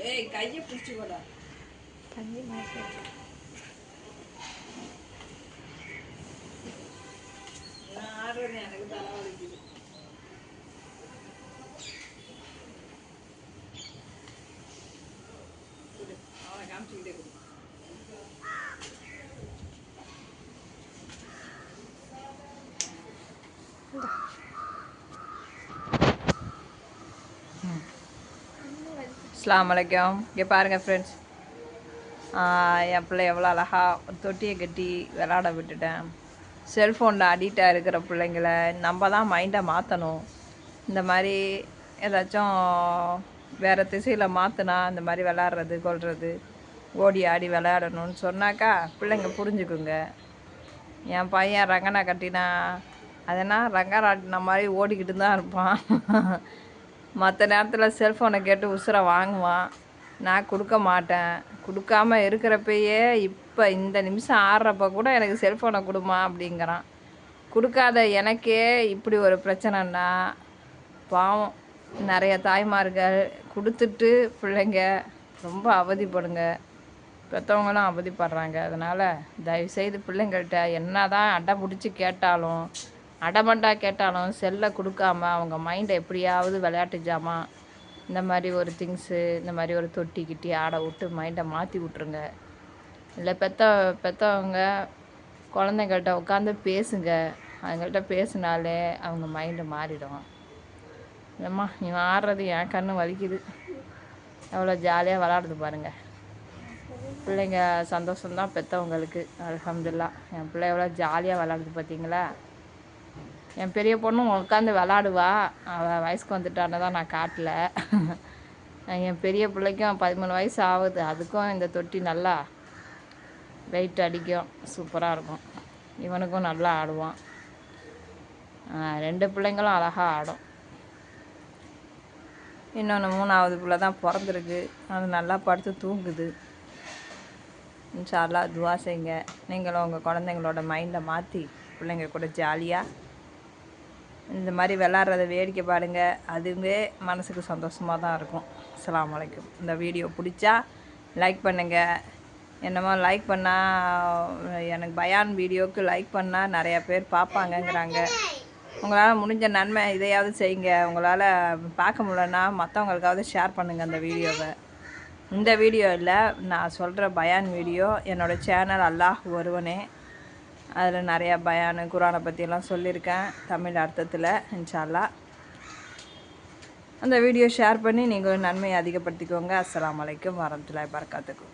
ஏய் கையை பிடிச்சி போடா தண்ணி மாற்றி ஆடுறது எனக்கு தலை வலிக்குது. அவனை காமிச்சுக்கிட்டே கொடு. அஸ்ஸலாமு அலைக்கும். இங்கே பாருங்கள் ஃப்ரெண்ட்ஸ், என் பிள்ளை எவ்வளோ அழகாக தொட்டியை கட்டி விளாட விட்டுட்டேன். செல்ஃபோனில் அடிக்டாக இருக்கிற பிள்ளைங்கள நம்ம தான் மைண்டை மாற்றணும். இந்த மாதிரி ஏதாச்சும் வேறு திசையில் மாற்றினா இந்த மாதிரி விளாட்றது கொள்வது ஓடி ஆடி விளையாடணும்னு சொன்னாக்கா பிள்ளைங்க புரிஞ்சுக்குங்க. என் பையன் ரங்கனை கட்டினா அதனால் ரங்கராட்டின மாதிரி ஓடிக்கிட்டு தான் இருப்பான். மற்ற நேரத்தில் செல்ஃபோனை கேட்டு உசுரை வாங்குவான். நான் கொடுக்க மாட்டேன். கொடுக்காம இருக்கிறப்பயே இப்போ இந்த நிமிஷம் ஆடுறப்ப கூட எனக்கு செல்ஃபோனை கொடுமா அப்படிங்கிறான். கொடுக்காத எனக்கே இப்படி ஒரு பிரச்சனைன்னா பாவம் நிறைய தாய்மார்கள் கொடுத்துட்டு பிள்ளைங்க ரொம்ப அவதிப்படுங்க. பெற்றவங்களும் அவதிப்படுறாங்க. அதனால் தயவுசெய்து பிள்ளைங்கள்ட்ட என்ன தான் அடை பிடிச்சி கேட்டாலும் அடமண்டா கேட்டாலும் செல்லை கொடுக்காம அவங்க மைண்டை எப்படியாவது விளையாட்டு ஜாமான் இந்த மாதிரி ஒரு திங்ஸு இந்த மாதிரி ஒரு தொட்டி கிட்டி ஆட விட்டு மைண்டை மாற்றி விட்ருங்க. இல்லை பெற்றவங்க குழந்தைங்கள்ட்ட உட்காந்து பேசுங்க. அவங்கள்ட்ட பேசினாலே அவங்க மைண்டு மாறிடும். இல்லைம்மா நீ ஆடுறது என் கண்ணு வலிக்குது. எவ்வளோ ஜாலியாக விளாடுது பாருங்கள். பிள்ளைங்க சந்தோஷம்தான் பெற்றவங்களுக்கு. அல்ஹம்துலில்லாஹ். என் பிள்ளை எவ்வளோ ஜாலியாக விளாடுது பார்த்தீங்களா. என் பெரிய பொண்ணும் உட்காந்து விளாடுவா. அவள் வயசுக்கு வந்துட்டான்னு தான் நான் காட்டல. என் பெரிய பிள்ளைக்கும் 13 வயசு ஆகுது. அதுக்கும் இந்த தொட்டி நல்லா வெயிட் அடிக்கும். சூப்பராக இருக்கும். இவனுக்கும் நல்லா ஆடுவான். 2 பிள்ளைங்களும் அழகாக ஆடும். இன்னொன்று 3வது பிள்ளை தான் பிறந்திருக்கு. அது நல்லா படுத்து தூங்குது. இன்ஷா அல்லாஹ் துவா செய்யுங்க. நீங்களும் உங்கள் குழந்தைங்களோட மைண்டை மாற்றி பிள்ளைங்க கூட ஜாலியாக இந்த மாதிரி விளாட்றத வேடிக்கை பாருங்கள். அதுவே மனசுக்கு சந்தோஷமாக தான் இருக்கும். அஸ்ஸலாமு அலைக்கும். இந்த வீடியோ பிடிச்சா லைக் பண்ணுங்கள். என்னமோ லைக் பண்ணால் எனக்கு பயான் வீடியோவுக்கு லைக் பண்ணால் நிறையா பேர் பார்ப்பாங்கங்கிறாங்க. உங்களால் முடிஞ்ச நன்மை இதையாவது செய்யுங்க. உங்களால் பார்க்க முடியலன்னா மற்றவங்களுக்காவது ஷேர் பண்ணுங்கள் அந்த வீடியோவை. இந்த வீடியோ இல்லை, நான் சொல்கிற பயான் வீடியோ என்னோடய சேனல் அல்லாஹ் ஒருவனே. அதில் நிறையா பயானு குரானை பற்றியெல்லாம் சொல்லியிருக்கேன் தமிழ் அர்த்தத்தில். இன்ஷா அல்லாஹ் அந்த வீடியோ ஷேர் பண்ணி நீங்களும் நன்மையை அதிகப்படுத்திக்கோங்க. அஸ்ஸலாமு அலைக்கும் வரஹ்மத்துல்லாஹி வபரகாத்துஹு.